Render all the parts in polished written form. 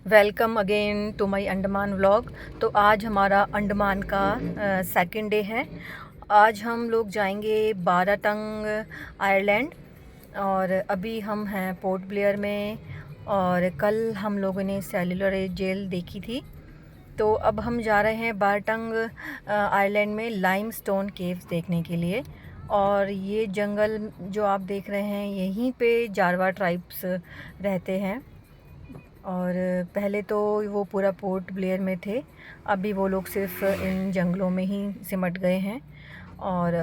Welcome again to my Andaman vlog. तो आज हमारा अंडमान का सेकंड डे है। आज हम लोग जाएंगे बाराटंग आयरलैंड और अभी हम हैं पोर्ट ब्लेयर में। और कल हम लोगों ने सेल्युलर जेल देखी थी, तो अब हम जा रहे हैं बाराटंग आइलैंड में लाइमस्टोन केव्स देखने के लिए। और ये जंगल जो आप देख रहे हैं, यहीं पे जारवा ट्राइब्स रहते हैं। और पहले तो वो पूरा पोर्ट ब्लेयर में थे, अभी वो लोग सिर्फ इन जंगलों में ही सिमट गए हैं। और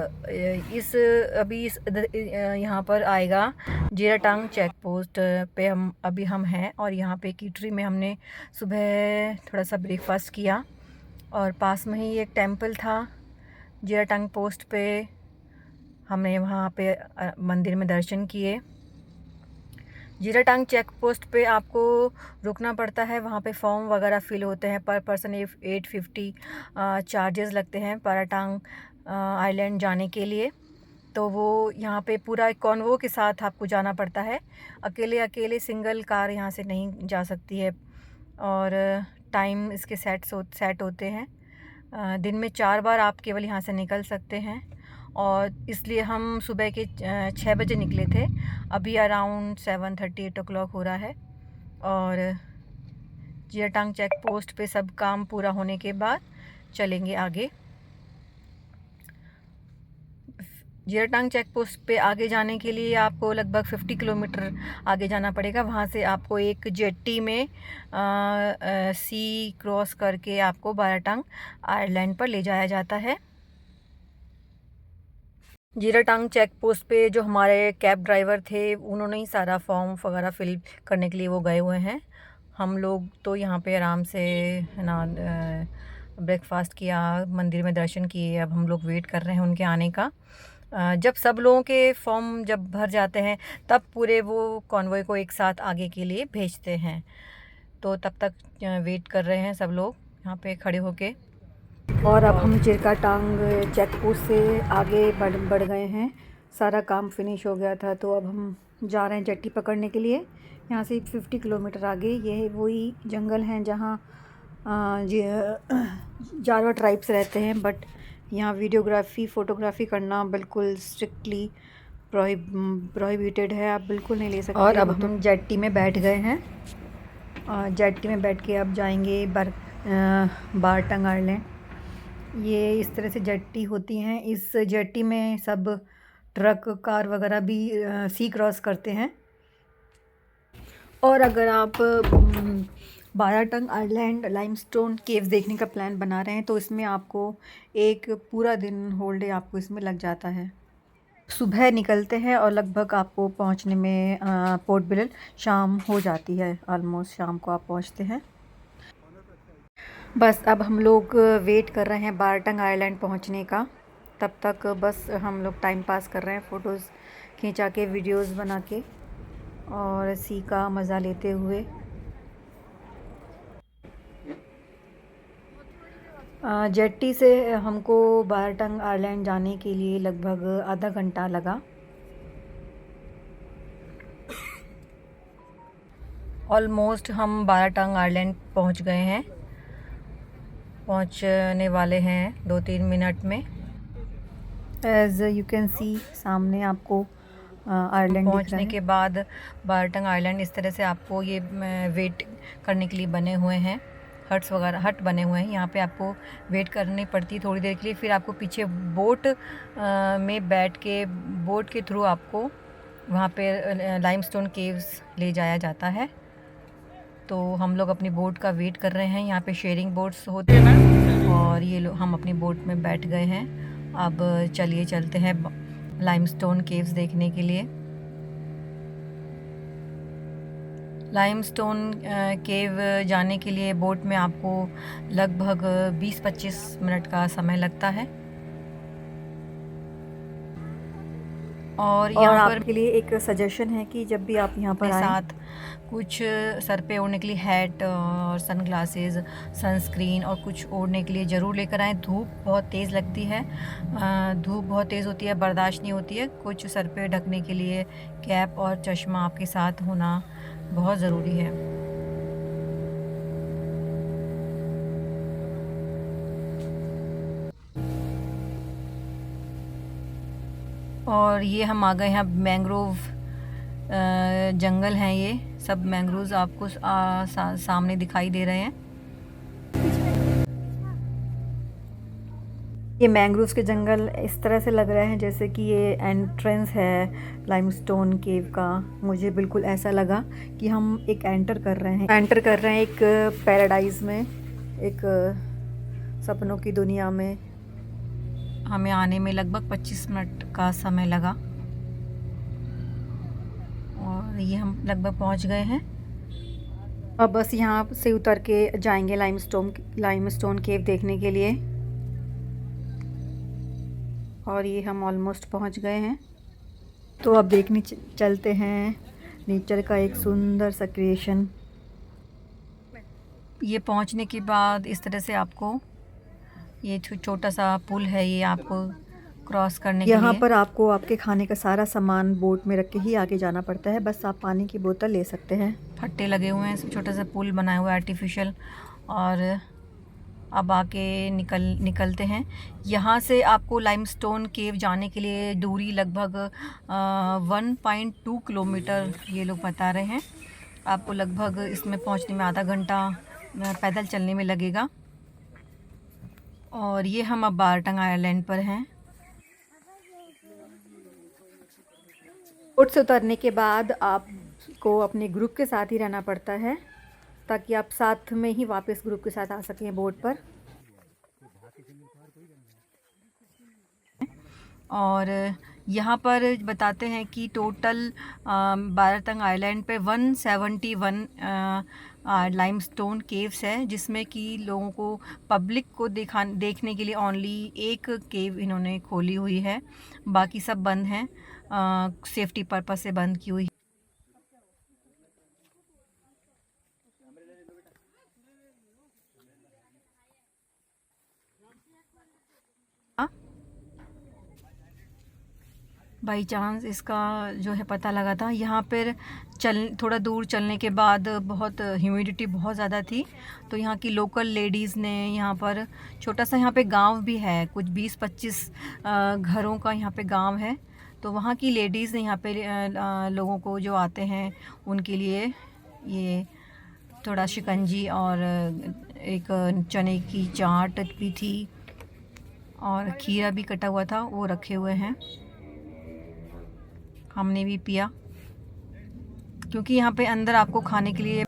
इस अभी इस यहाँ पर आएगा जीराटांग चेक पोस्ट पे हम हैं। और यहाँ पे कीटरी में हमने सुबह थोड़ा सा ब्रेकफास्ट किया और पास में ही एक टेंपल था जीराटांग पोस्ट पे। हमने वहाँ पे मंदिर में दर्शन किए। जीराटांग चेक पोस्ट पे आपको रुकना पड़ता है, वहाँ पे फॉर्म वगैरह फिल होते हैं। पर पर्सन 850 चार्जेस लगते हैं बाराटांग आइलैंड जाने के लिए। तो वो यहाँ पे पूरा एक कॉन्वो के साथ आपको जाना पड़ता है, अकेले सिंगल कार यहाँ से नहीं जा सकती है। और टाइम इसके सेट होते हैं। दिन में 4 बार आप केवल यहाँ से निकल सकते हैं। और इसलिए हम सुबह के 6 बजे निकले थे, अभी अराउंड 7:30-8 o'clock हो रहा है। और जीराटांग चेक पोस्ट पे सब काम पूरा होने के बाद चलेंगे आगे। जीराटांग चेक पोस्ट पे आगे जाने के लिए आपको लगभग 50 किलोमीटर आगे जाना पड़ेगा। वहाँ से आपको एक जेट्टी में सी क्रॉस करके आपको बाराटांग आइलैंड पर ले जाया जाता है। जीराटांग चेक पोस्ट पे जो हमारे कैब ड्राइवर थे, उन्होंने ही सारा फॉर्म वगैरह फिल करने के लिए वो गए हुए हैं। हम लोग तो यहाँ पे आराम से है ना ब्रेकफास्ट किया, मंदिर में दर्शन किए। अब हम लोग वेट कर रहे हैं उनके आने का। जब सब लोगों के फॉर्म जब भर जाते हैं, तब पूरे वो कॉन्वॉय को एक साथ आगे के लिए भेजते हैं। तो तब तक वेट कर रहे हैं सब लोग यहाँ पे खड़े होके। और अब हम जीराटांग चेक पोस्ट से आगे बढ़ गए हैं। सारा काम फिनिश हो गया था, तो अब हम जा रहे हैं जेट्टी पकड़ने के लिए। यहाँ से 50 किलोमीटर आगे ये वही जंगल हैं जहाँ जारवा ट्राइब्स रहते हैं। बट यहाँ फ़ोटोग्राफ़ी करना बिल्कुल स्ट्रिक्टली प्रोहिबिटेड है, आप बिल्कुल नहीं ले सकते। और अब हम जेट्टी में बैठ गए हैं। जेट्टी में बैठ के अब जाएंगे बाराटंग आइलैंड। ये इस तरह से जेट्टी होती हैं। इस जेट्टी में सब ट्रक कार वगैरह भी सी क्रॉस करते हैं। और अगर आप बाराटंग आइलैंड लाइमस्टोन केव्स देखने का प्लान बना रहे हैं, तो इसमें आपको एक पूरा दिन होल डे आपको इसमें लग जाता है। सुबह निकलते हैं और लगभग आपको पहुंचने में पोर्ट ब्लेयर शाम हो जाती है। ऑलमोस्ट शाम को आप पहुंचते हैं। बस अब हम लोग वेट कर रहे हैं बाराटंग आइलैंड पहुंचने का। तब तक बस हम लोग टाइम पास कर रहे हैं, फ़ोटोज़ खींचा के, वीडियोज़ बना के और सी का मज़ा लेते हुए। जेट्टी से हमको बाराटंग आइलैंड जाने के लिए लगभग आधा घंटा लगा। ऑलमोस्ट हम बाराटंग आइलैंड पहुंच गए हैं, पहुंचने वाले हैं 2-3 मिनट में। एज़ यू कैन सी सामने आपको आइलैंड पहुंचने के बाद बाराटंग आइलैंड इस तरह से आपको ये वेट करने के लिए बने हुए हैं, हट बने हुए हैं। यहाँ पे आपको वेट करनी पड़ती है थोड़ी देर के लिए। फिर आपको पीछे बोट में बैठ के, बोट के थ्रू आपको वहाँ पे लाइमस्टोन केव्स ले जाया जाता है। तो हम लोग अपनी बोट का वेट कर रहे हैं। यहाँ पे शेयरिंग बोट्स होते हैं और ये लोग, हम अपनी बोट में बैठ गए हैं। अब चलिए चलते हैं लाइमस्टोन केव्स देखने के लिए। लाइमस्टोन केव जाने के लिए बोट में आपको लगभग 20-25 मिनट का समय लगता है। और यहाँ पर के लिए एक सजेशन है कि जब भी आप यहाँ पर साथ कुछ सर पे ओढ़ने के लिए हैट और सनग्लासेस, सनस्क्रीन और कुछ ओढ़ने के लिए ज़रूर लेकर आएँ। धूप बहुत तेज़ लगती है, धूप बहुत तेज़ होती है, बर्दाश्त नहीं होती है। कुछ सर पे ढकने के लिए कैप और चश्मा आपके साथ होना बहुत ज़रूरी है। और ये हम आ गए हैं अब मैंग्रोव जंगल हैं। ये सब मैंग्रोव्स आपको सामने दिखाई दे रहे हैं। ये मैंग्रोव्स के जंगल इस तरह से लग रहे हैं जैसे कि ये एंट्रेंस है लाइमस्टोन केव का। मुझे बिल्कुल ऐसा लगा कि हम एक एंटर कर रहे हैं एक पैराडाइज में, एक सपनों की दुनिया में। हमें आने में लगभग 25 मिनट का समय लगा और ये हम लगभग पहुंच गए हैं। अब बस यहाँ से उतर के जाएंगे लाइमस्टोन केव देखने के लिए। और ये हम ऑलमोस्ट पहुंच गए हैं। तो अब देखने चलते हैं नेचर का एक सुंदर सा क्रिएशन। ये पहुंचने के बाद इस तरह से आपको ये छोटा सा पुल है, ये आपको क्रॉस करने के लिए। यहाँ पर आपको आपके खाने का सारा सामान बोट में रख के ही आगे जाना पड़ता है। बस आप पानी की बोतल ले सकते हैं। फट्टे लगे हुए हैं, छोटा सा पुल बनाया हुआ है आर्टिफिशियल। और अब आके निकलते हैं। यहाँ से आपको लाइमस्टोन केव जाने के लिए दूरी लगभग 1.2 किलोमीटर ये लोग बता रहे हैं। आपको लगभग इसमें पहुँचने में आधा घंटा पैदल चलने में लगेगा। और ये हम अब बाराटंग आइलैंड पर हैं। बोट से उतरने के बाद आपको अपने ग्रुप के साथ ही रहना पड़ता है ताकि आप साथ में ही वापस ग्रुप के साथ आ सकें बोट पर। और यहाँ पर बताते हैं कि टोटल बारातंग आइलैंड पे 171 लाइमस्टोन केव्स है, जिसमें कि लोगों को पब्लिक को देखने के लिए ओनली एक केव इन्होंने खोली हुई है। बाकी सब बंद हैं, सेफ्टी पर्पस से बंद की हुई। बाई चांस इसका जो है पता लगा था। यहाँ पर थोड़ा दूर चलने के बाद बहुत ह्यूमिडिटी बहुत ज़्यादा थी, तो यहाँ की लोकल लेडीज़ ने यहाँ पर छोटा सा यहाँ पे गांव भी है, कुछ 20-25 घरों का यहाँ पे गांव है। तो वहाँ की लेडीज़ ने यहाँ पे लोगों को जो आते हैं उनके लिए ये थोड़ा शिकंजी और एक चने की चाट भी थी और खीरा भी कटा हुआ था, वो रखे हुए हैं। हमने भी पिया क्योंकि यहाँ पे अंदर आपको खाने के लिए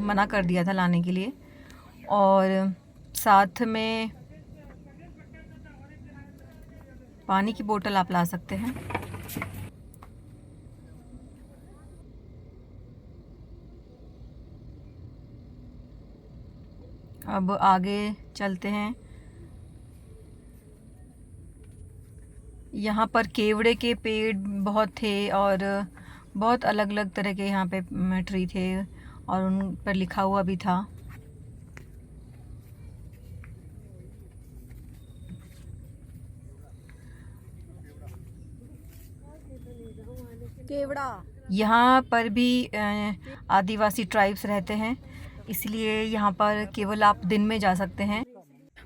मना कर दिया था लाने के लिए। और साथ में पानी की बोतल आप ला सकते हैं। अब आगे चलते हैं। यहाँ पर केवड़े के पेड़ बहुत थे और बहुत अलग अलग तरह के यहाँ पे ट्री थे और उन पर लिखा हुआ भी था। केवड़ा यहाँ पर भी आदिवासी ट्राइब्स रहते हैं, इसलिए यहाँ पर केवल आप दिन में जा सकते हैं।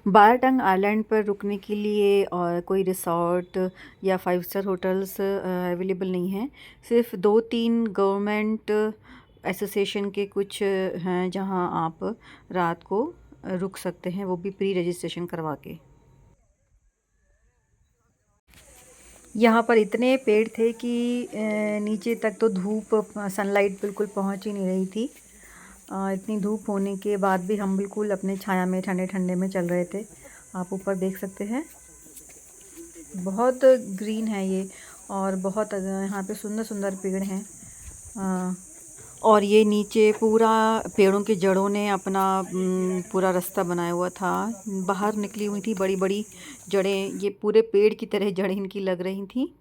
बाराटंग आइलैंड पर रुकने के लिए और कोई रिसोर्ट या 5 स्टार होटल्स अवेलेबल नहीं है। सिर्फ 2-3 गवर्नमेंट एसोसिएशन के कुछ हैं जहां आप रात को रुक सकते हैं, वो भी प्री रजिस्ट्रेशन करवा के। यहाँ पर इतने पेड़ थे कि नीचे तक तो धूप, सनलाइट बिल्कुल पहुँच ही नहीं रही थी। इतनी धूप होने के बाद भी हम बिल्कुल अपने छाया में ठंडे ठंडे में चल रहे थे। आप ऊपर देख सकते हैं, बहुत ग्रीन है ये और बहुत यहाँ पे सुंदर सुंदर पेड़ हैं। और ये नीचे पूरा पेड़ों की जड़ों ने अपना पूरा रास्ता बनाया हुआ था, बाहर निकली हुई थी बड़ी बड़ी जड़ें। ये पूरे पेड़ की तरह जड़ें इनकी लग रही थी।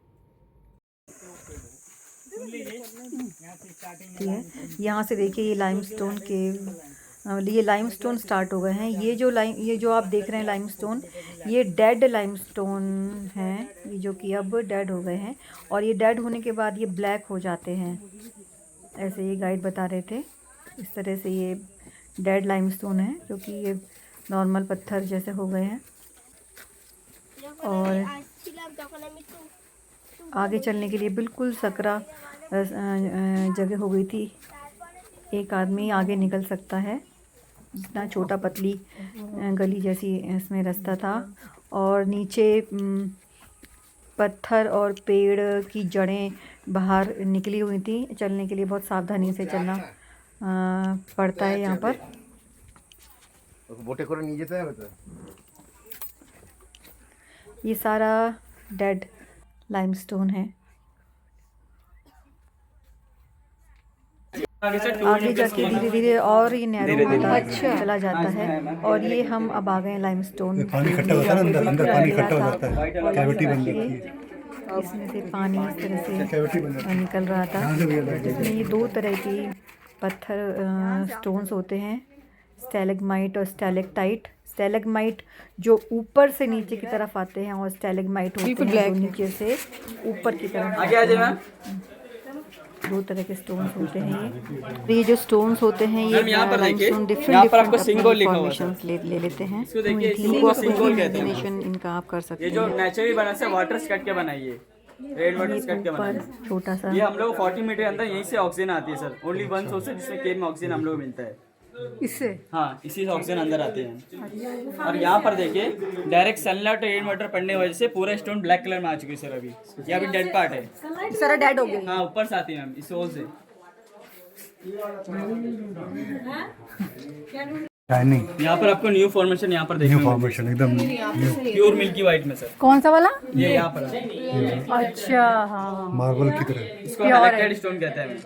यहाँ से देखिए ये लाइमस्टोन के ये लाइमस्टोन स्टार्ट हो गए हैं। ये जो आप देख रहे हैं लाइमस्टोन, ये डेड लाइमस्टोन हैं, ये जो कि अब डेड हो गए हैं। और ये डेड होने के बाद ये ब्लैक हो जाते हैं, ऐसे ये गाइड बता रहे थे। इस तरह से ये डेड लाइमस्टोन है, जो कि ये नॉर्मल पत्थर जैसे हो गए हैं। और आगे चलने के लिए बिल्कुल सकरा जगह हो गई थी। एक आदमी आगे निकल सकता है, इतना छोटा पतली गली जैसी इसमें रास्ता था। और नीचे पत्थर और पेड़ की जड़ें बाहर निकली हुई थी। चलने के लिए बहुत सावधानी से चलना पड़ता है यहाँ पर। ये सारा डेड लाइमस्टोन है। आगे जाके धीरे धीरे और ये नैरो होता चला जाता है। और ये हम अब आ गए लाइमस्टोन। पानी इकट्ठा होता है ना, अंदर पानी इकट्ठा हो जाता है, कैविटी बन जाती है। इसमें से पानी इस तरह से निकल रहा था। ये दो तरह की पत्थर स्टोन्स होते हैं, स्टैलेग्माइट और स्टैलेक्टाइट। स्टैलेग्माइट जो ऊपर से नीचे की तरफ आते हैं और स्टैलेग्माइट होते हैं जो नीचे से ऊपर की तरफ। दो तरह के स्टोन्स होते हैं ये जो स्टोन्स होते हैं ये लाइमस्टोन डिफरेंट फॉर्मेशंस ले लेते हैं। इमेजिनेशन इनका आप कर सकते हैं। ये जो नेचुरली बना से वाटर स्कट के बनाइए, रेड वाटर स्कट के बनाइए। छोटा सा ये हम लोग 40 मीटर अंदर यहीं से ऑक्सीजन आती है सर। ओनली वन सोर्स है जिसमें केव में ऑक्सीजन हम लोग मिलता है इससे। हाँ, इसी से ऑक्सीजन अंदर आते हैं। और यहाँ पर देखिए डायरेक्ट सनलाइट और रेन वाटर पड़ने की वजह से पूरा स्टोन ब्लैक कलर में आ चुकी है सर। अभी ये अभी डेड पार्ट है, सारा डेड हो गया। हाँ ऊपर से आती है मैम इस होल से। यहाँ पर आपको न्यू फॉर्मेशन यहाँ पर देखिए, फॉर्मेशन एकदम प्योर मिल्की वाइट में सर। कौन सा वाला? ये यहाँ पर अच्छा हाँ, मार्बल की तरह। इसको हेलेक्टाइट स्टोन कहते हैं।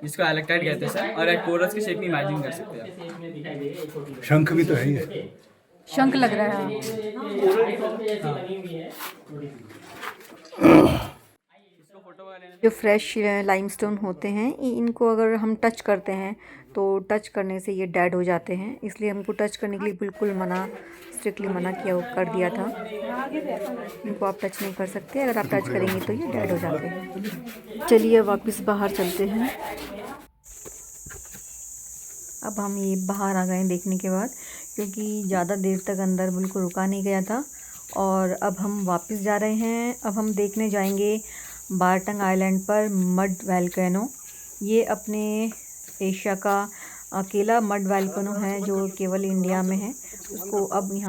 इसको हेलेक्टाइट कहते हैं सर। और एक कोरस की शेप में इमेजिन कर सकते हैं। शंख भी तो है ये, शंख लग रहा है। जो फ्रेश लाइमस्टोन होते हैं इनको अगर हम टच करते हैं तो टच करने से ये डेड हो जाते हैं, इसलिए हमको टच करने के लिए बिल्कुल स्ट्रिक्टली मना कर दिया था। इनको आप टच नहीं कर सकते, अगर आप टच करेंगे तो ये डेड हो जाते हैं। चलिए वापस बाहर चलते हैं। अब हम ये बाहर आ गए देखने के बाद, क्योंकि ज़्यादा देर तक अंदर बिल्कुल रुका नहीं गया था। और अब हम वापस जा रहे हैं। अब हम देखने जाएंगे बाराटंग आइलैंड पर मड वोल्केनो। ये अपने एशिया का अकेला मड वोल्केनो है जो केवल इंडिया में है। उसको अब यहाँ